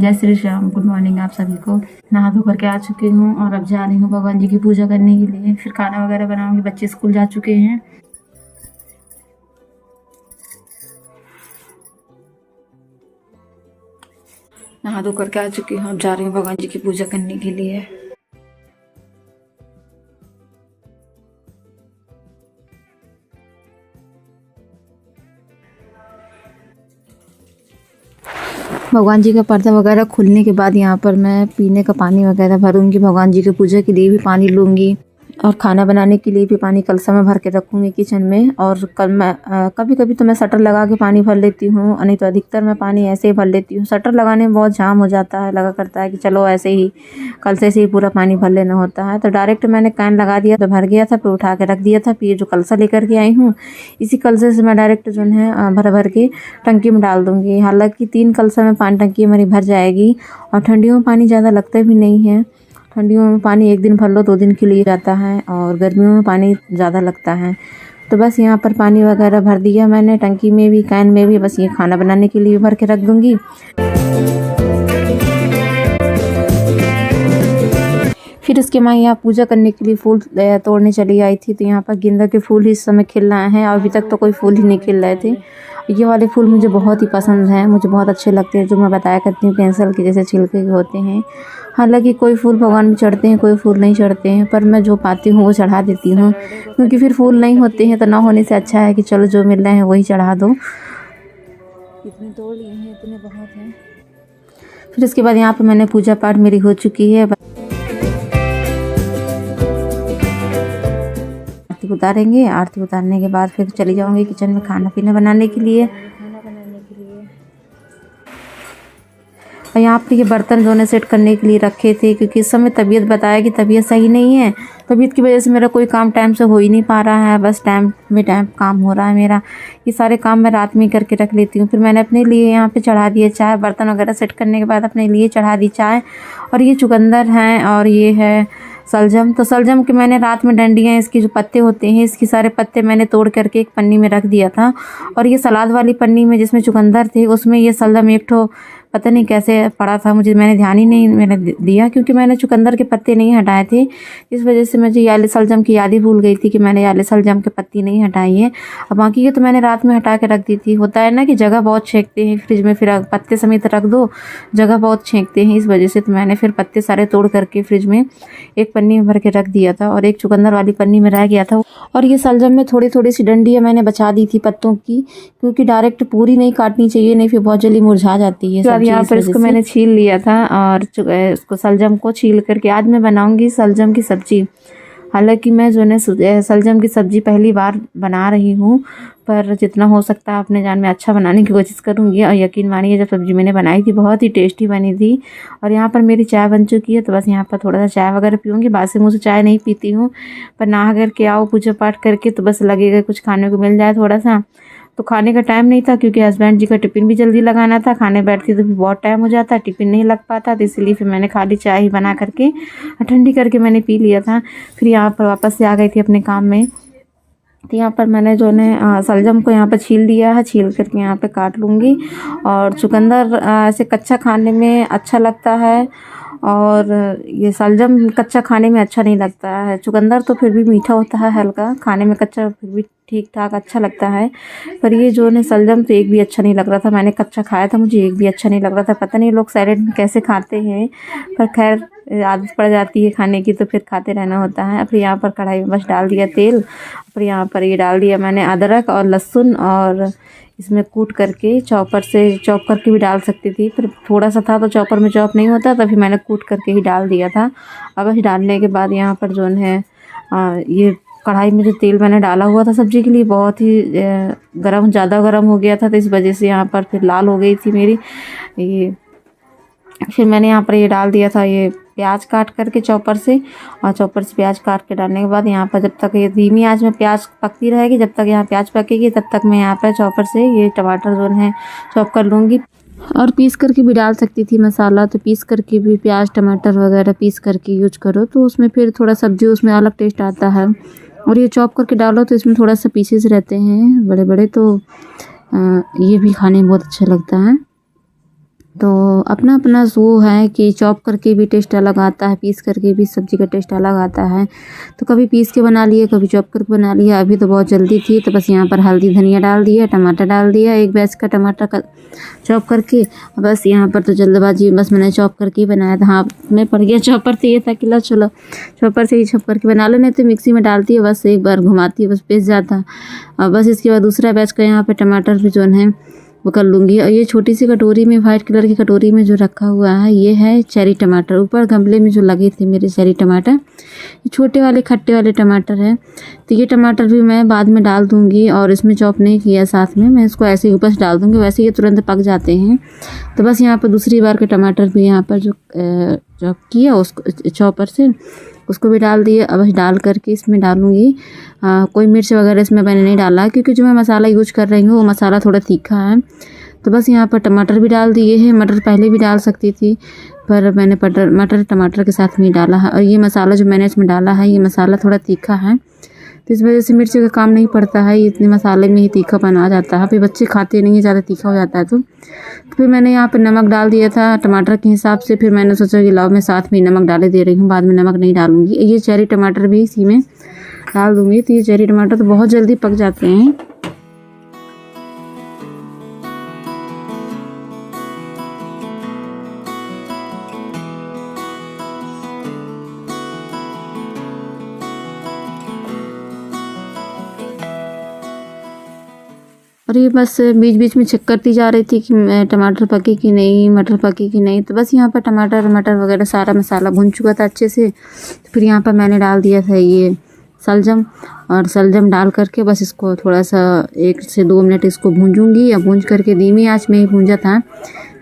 जय Shri Shyam. Good morning आप सभी को। नहा धो करके आ चुकी हूँ और अब जा रही हूँ भगवान जी की पूजा करने के लिए। फिर खाना वगैरह बनाऊंगी। बच्चे स्कूल जा चुके हैं। नहा धो करके आ चुकी हूँ। अब जा रही हूँ भगवान जी की पूजा करने के लिए। भगवान जी का पर्दा वगैरह खुलने के बाद यहाँ पर मैं पीने का पानी वगैरह भरूंगी। भगवान जी की पूजा के लिए भी पानी लूँगी और खाना बनाने के लिए भी पानी कलसा में भर के रखूँगी किचन में। और कल मैं कभी कभी तो मैं शटर लगा के पानी भर लेती हूँ, नहीं तो अधिकतर मैं पानी ऐसे ही भर लेती हूँ। शटर लगाने में बहुत जाम हो जाता है, लगा करता है कि चलो ऐसे ही कल से ही पूरा पानी भर लेना होता है। तो डायरेक्ट मैंने कैन लगा दिया तो भर गया था, फिर उठा के रख दिया था। फिर ये जो कलसा लेकर के आई हूँ, इसी कलसे से मैं डायरेक्ट जो है भर भर के टंकी में डाल दूँगी। हालाँकि 3 कलसा में पानी टंकी हमारी भर जाएगी। और ठंडियों में पानी ज़्यादा लगता भी नहीं है। ठंडियों में पानी 1 दिन भर लो 2 दिन के लिए जाता है, और गर्मियों में पानी ज़्यादा लगता है। तो बस यहाँ पर पानी वगैरह भर दिया मैंने, टंकी में भी कैन में भी। बस ये खाना बनाने के लिए भर के रख दूँगी। फिर उसके मैं यहाँ पूजा करने के लिए फूल तोड़ने चली आई थी। तो यहाँ पर गेंदा के फूल इस समय खिल रहे हैं, और अभी तक तो कोई फूल ही नहीं खिल रहे थे। ये वाले फूल मुझे बहुत ही पसंद हैं, मुझे बहुत अच्छे लगते हैं। जो मैं बताया करती हूँ पेंसिल के जैसे छिलके के होते हैं। हालांकि कोई फूल भगवान में चढ़ते हैं, कोई फूल नहीं चढ़ते हैं, पर मैं जो पाती हूँ वो चढ़ा देती हूँ। क्योंकि फिर फूल नहीं होते हैं तो ना होने से अच्छा है कि चलो जो मिल रहे हैं वही चढ़ा दो। इतने तोड़ लिए हैं, इतने बहुत हैं। फिर उसके बाद यहाँ पर मैंने पूजा पाठ मेरी हो चुकी है। आरती उतारेंगे। आरती उतारने के बाद फिर चली जाऊंगी किचन में खाना पीना बनाने के लिए। और यहाँ पर ये बर्तन जो ने सेट करने के लिए रखे थे, क्योंकि इस समय तबीयत बताया कि तबीयत सही नहीं है। तबीयत की वजह से मेरा कोई काम टाइम से हो ही नहीं पा रहा है। बस टाइम काम हो रहा है मेरा। ये सारे काम मैं रात में करके रख लेती हूँ। फिर मैंने अपने लिए यहाँ पे चढ़ा दिए चाय। बर्तन वगैरह सेट करने के बाद अपने लिए चढ़ा दी चाय। और ये चुकंदर हैं और ये है सलजम। तो सलजम के मैंने रात में डंडियाँ, इसके जो पत्ते होते हैं, इसके सारे पत्ते मैंने तोड़ करके एक पन्नी में रख दिया था। और ये सलाद वाली पन्नी में जिसमें चुकंदर थे, उसमें ये सलजम एक ठो पता नहीं कैसे पड़ा था, मैंने ध्यान ही नहीं मैंने दिया, क्योंकि मैंने चुकंदर के पत्ते नहीं हटाए थे। इस वजह से मुझे याले सलजम की याद ही भूल गई थी कि मैंने याले सलजम के पत्ती नहीं हटाई है। और बाकी के तो मैंने रात में हटा के रख दी थी। होता है ना कि जगह बहुत छेंकते हैं फ्रिज में, फिर पत्ते समेत रख दो, जगह बहुत छेंकते हैं। इस वजह से तो मैंने फिर पत्ते सारे तोड़ करके फ्रिज में एक पन्नी में भर के रख दिया था, और एक चुकंदर वाली पन्नी में रह गया था। और ये सलजम में थोड़ी थोड़ी सी डंडियाँ मैंने बचा दी थी पत्तों की, क्योंकि डायरेक्ट पूरी नहीं काटनी चाहिए, नहीं फिर बहुत जल्दी मुरझा जाती है। यहाँ पर इसको मैंने छील लिया था, और उसको सलजम को छील करके आज मैं बनाऊंगी सलजम की सब्जी। हालांकि मैं जो है सलजम की सब्जी पहली बार बना रही हूँ, पर जितना हो सकता है अपने जान में अच्छा बनाने की कोशिश करूँगी। और यकीन मानिए जब सब्जी मैंने बनाई थी बहुत ही टेस्टी बनी थी। और यहाँ पर मेरी चाय बन चुकी है, तो बस यहाँ पर थोड़ा सा चाय वगैरह पीऊँगी। बासी मुँह से चाय नहीं पीती हूँ, पर नहा करके आओ पूजा पाठ करके तो बस लगेगा कुछ खाने को मिल जाए थोड़ा सा। तो खाने का टाइम नहीं था, क्योंकि हस्बैंड जी का टिफ़िन भी जल्दी लगाना था। खाने बैठती तो भी बहुत टाइम हो जाता, टिफ़िन नहीं लग पाता। तो इसलिए फिर मैंने खाली चाय ही बना करके ठंडी करके मैंने पी लिया था। फिर यहाँ पर वापस से आ गई थी अपने काम में। तो यहाँ पर मैंने जो है सलजम को यहाँ पर छील दिया है, छील करके यहाँ पे काट लूँगी। और चुकंदर ऐसे कच्चा खाने में अच्छा लगता है, और ये सलजम कच्चा खाने में अच्छा नहीं लगता है। चुकंदर तो फिर भी मीठा होता है हल्का, खाने में कच्चा फिर भी ठीक ठाक अच्छा लगता है। पर ये जो है सलजम तो एक भी अच्छा नहीं लग रहा था। मैंने कच्चा खाया था, मुझे एक भी अच्छा नहीं लग रहा था। पता नहीं लोग सैलेड में कैसे खाते हैं, पर खैर आदत पड़ जाती है खाने की तो फिर खाते रहना होता है। फिर यहाँ पर कढ़ाई में बस डाल दिया तेल। फिर यहाँ पर ये डाल दिया मैंने अदरक और लहसुन, और इसमें कूट करके चॉपर से चॉप करके भी डाल सकती थी, पर थोड़ा सा था तो चॉपर में चॉप नहीं होता, तो फिर मैंने कूट करके ही डाल दिया था। अब बस डालने के बाद यहाँ पर जो है ये कढ़ाई में जो तेल मैंने डाला हुआ था सब्ज़ी के लिए बहुत ही ज़्यादा गर्म हो गया था, तो इस वजह से यहाँ पर फिर लाल हो गई थी मेरी ये। फिर मैंने यहाँ पर ये डाल दिया था ये प्याज काट करके चॉपर से, और चॉपर से प्याज काट के डालने के बाद यहाँ पर जब तक ये धीमी आंच में प्याज पकती रहेगी, जब तक यहाँ प्याज पकेगी तब तक मैं यहाँ पर चॉपर से ये टमाटर जो है चॉप कर लूँगी। और पीस करके भी डाल सकती थी मसाला, तो पीस करके भी प्याज टमाटर वगैरह पीस करके यूज करो तो उसमें फिर थोड़ा सब्जी उसमें अलग टेस्ट आता है। और ये चॉप करके डालो तो इसमें थोड़ा सा पीसेस रहते हैं बड़े बड़े, तो ये भी खाने में बहुत अच्छा लगता है। तो अपना अपना वो है कि चॉप करके भी टेस्ट अलग आता है, पीस करके भी सब्ज़ी का टेस्ट अलग आता है। तो कभी पीस के बना लिए, कभी चॉप करके बना लिया। अभी तो बहुत जल्दी थी तो बस यहाँ पर हल्दी धनिया डाल दिया, टमाटर डाल दिया, एक बैच का टमाटर का चॉप करके। बस यहाँ पर तो जल्दबाजी, बस मैंने चॉप करके ही बनाया था। हाथ में पड़ गया चॉपर, तो ये था कि लो चलो चॉपर से ही चॉप करके बना लो, नहीं तो मिक्सी में डालती है, बस एक बार घुमाती है, बस पिस जाता। और बस इसके बाद दूसरा बैच का यहाँ पर टमाटर भी जो है वो कर लूँगी। और ये छोटी सी कटोरी में, वाइट कलर की कटोरी में जो रखा हुआ है, ये है चेरी टमाटर। ऊपर गमले में जो लगे थे मेरे चेरी टमाटर, ये छोटे वाले खट्टे वाले टमाटर हैं। तो ये टमाटर भी मैं बाद में डाल दूँगी, और इसमें चॉप नहीं किया साथ में, मैं इसको ऐसे ही ऊपर से डाल दूँगी, वैसे ये तुरंत पक जाते हैं। तो बस यहाँ पर दूसरी बार के टमाटर भी यहाँ पर जो चॉप किया उसको चॉपर से, उसको भी डाल दिए। अब डाल करके इसमें डालूँगी कोई मिर्च वगैरह इसमें मैंने नहीं डाला, क्योंकि जो मैं मसाला यूज कर रही हूँ वो मसाला थोड़ा तीखा है। तो बस यहाँ पर टमाटर भी डाल दिए हैं। मटर पहले भी डाल सकती थी, पर मैंने मटर टमाटर के साथ नहीं डाला है। और ये मसाला जो मैंने इसमें डाला है, ये मसाला थोड़ा तीखा है, तो इस वजह से मिर्च का काम नहीं पड़ता है, इतने मसाले में ही तीखापन आ जाता है। फिर बच्चे खाते नहीं है, ज़्यादा तीखा हो जाता है। तो फिर मैंने यहाँ पर नमक डाल दिया था टमाटर के हिसाब से। फिर मैंने सोचा कि लाओ मैं साथ में नमक डाले दे रही हूँ, बाद में नमक नहीं डालूँगी। ये चेरी टमाटर भी इसी में डाल दूँगी। तो ये चेरी टमाटर तो बहुत जल्दी पक जाते हैं। और ये बस बीच बीच में चेक करती जा रही थी कि टमाटर पके कि नहीं, मटर पके कि नहीं। तो बस यहाँ पर टमाटर मटर वगैरह सारा मसाला भुन चुका था अच्छे से। तो फिर यहाँ पर मैंने डाल दिया था ये सलजम, और सलजम डाल करके बस इसको थोड़ा सा 1 से 2 मिनट इसको भूंजूंगी। या भूंज करके धीमी आंच में ही भूंजा था,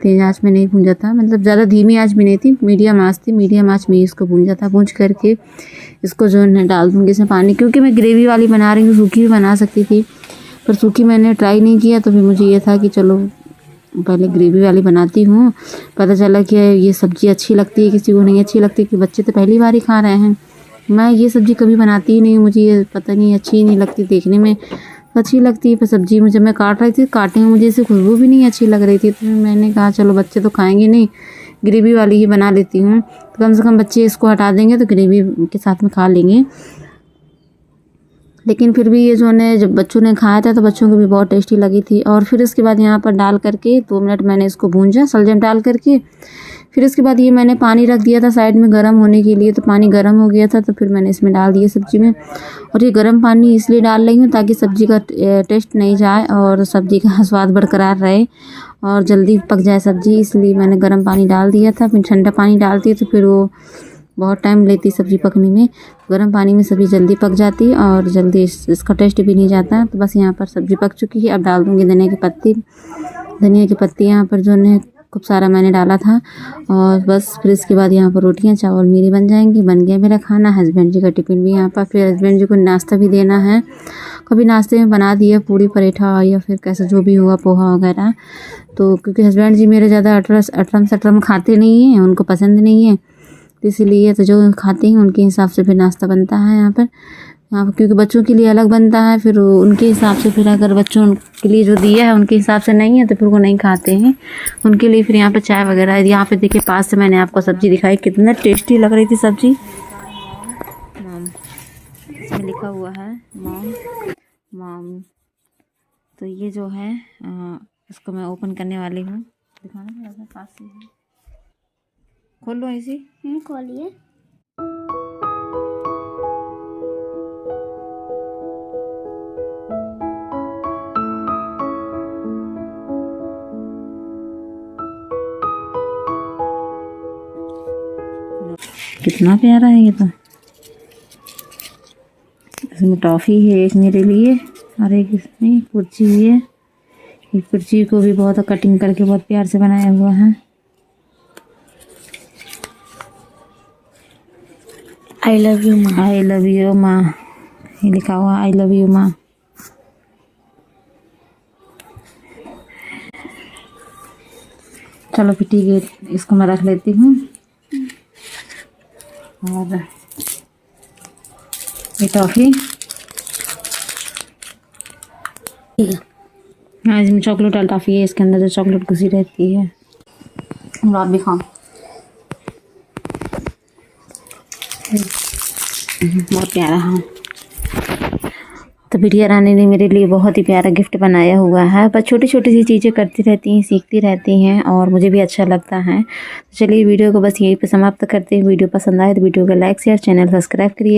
तेज़ आंच में नहीं भूंजा था, मतलब ज़्यादा धीमी आंच भी नहीं थी, मीडियम आंच थी, मीडियम आंच में ही इसको भूंजा था। भूंज करके इसको जो है डाल दूँगी इसमें पानी, क्योंकि मैं ग्रेवी वाली बना रही हूँ, सूखी भी बना सकती थी, पर सूखी मैंने ट्राई नहीं किया। तो फिर मुझे ये था कि चलो पहले ग्रेवी वाली बनाती हूँ। पता चला कि ये सब्ज़ी अच्छी लगती है, किसी को नहीं अच्छी लगती, कि बच्चे तो पहली बार ही खा रहे हैं। मैं ये सब्ज़ी कभी बनाती ही नहीं, मुझे ये पता नहीं अच्छी नहीं लगती, देखने में अच्छी लगती है पर सब्ज़ी में जब मैं काट रही थी, काटे में मुझे इसे खुशबू भी नहीं अच्छी लग रही थी। तो मैंने कहा चलो बच्चे तो खाएंगे नहीं, ग्रेवी वाली ही बना लेती हूँ, तो कम से कम बच्चे इसको हटा देंगे तो ग्रेवी के साथ में खा लेंगे। लेकिन फिर भी ये जो है जब बच्चों ने खाया था तो बच्चों को भी बहुत टेस्टी लगी थी। और फिर इसके बाद यहाँ पर डाल करके 2 मिनट मैंने इसको भूंजा सलजम डाल करके। फिर इसके बाद ये मैंने पानी रख दिया था साइड में गर्म होने के लिए, तो पानी गर्म हो गया था, तो फिर मैंने इसमें डाल दिया सब्ज़ी में। और ये गर्म पानी इसलिए डाल रही हूँ ताकि सब्ज़ी का टेस्ट नहीं जाए और सब्ज़ी का स्वाद बरकरार रहे और जल्दी पक जाए सब्ज़ी, इसलिए मैंने गर्म पानी डाल दिया था। फिर ठंडा पानी डालती है तो फिर वो बहुत टाइम लेती सब्ज़ी पकने में। गर्म पानी में सब्ज़ी जल्दी पक जाती है और जल्दी इसका टेस्ट भी नहीं जाता। तो बस यहाँ पर सब्ज़ी पक चुकी है। अब डाल दूँगी धनिया की पत्ती। धनिया की पत्ती यहाँ पर जो है खूब सारा मैंने डाला था। और बस फिर इसके बाद यहाँ पर रोटियाँ चावल मेरी बन जाएंगी। बन गया मेरा खाना। हस्बैंड जी का टिफ़िन भी यहाँ पर, फिर हस्बैंड जी को नाश्ता भी देना है। कभी नाश्ते में बना दिया पूड़ी पराठा या फिर कैसा जो भी हुआ, पोहा वगैरह। तो क्योंकि हस्बैंड जी मेरे ज़्यादा अटरम खाते नहीं हैं, उनको पसंद नहीं है, तो इसीलिए तो जो खाते हैं उनके हिसाब से फिर नाश्ता बनता है यहाँ पर क्योंकि बच्चों के लिए अलग बनता है। फिर उनके हिसाब से, फिर अगर बच्चों के लिए जो दिया है उनके हिसाब से नहीं है तो फिर वो नहीं खाते हैं, उनके लिए फिर यहाँ पर चाय वगैरह। यहाँ पे देखिए पास से मैंने आपको सब्ज़ी दिखाई, कितना टेस्टी लग रही थी सब्ज़ी। इसमें लिखा हुआ है मॉम। तो ये जो है इसको मैं ओपन करने वाली हूँ, दिखाना थोड़ा पास से खोल लो ऐसे। खोलिए। कितना प्यारा है ये तो। इसमें टॉफ़ी है एक मेरे लिए और एक इसमें कुर्सी भी है। इस कुर्सी को भी बहुत कटिंग करके बहुत प्यार से बनाया हुआ है। आई लव यू माँ। आई लव यू माँ, ये लिखा हुआ आई लव यू माँ। चलो फिर ठीक है, इसको मैं रख लेती हूँ। और ये टॉफ़ी, हाँ इसमें चॉकलेट वाली टॉफ़ी है, इसके अंदर जो चॉकलेट घुसी रहती है। आप भी खाओ। बहुत प्यारा। हाँ, तो बिटिया रानी ने मेरे लिए बहुत ही प्यारा गिफ्ट बनाया हुआ है। बस छोटी छोटी सी चीज़ें करती रहती हैं, सीखती रहती हैं और मुझे भी अच्छा लगता है। तो चलिए वीडियो को बस यहीं पे समाप्त करते हैं। वीडियो पसंद आए तो वीडियो को लाइक शेयर, चैनल सब्सक्राइब करिए।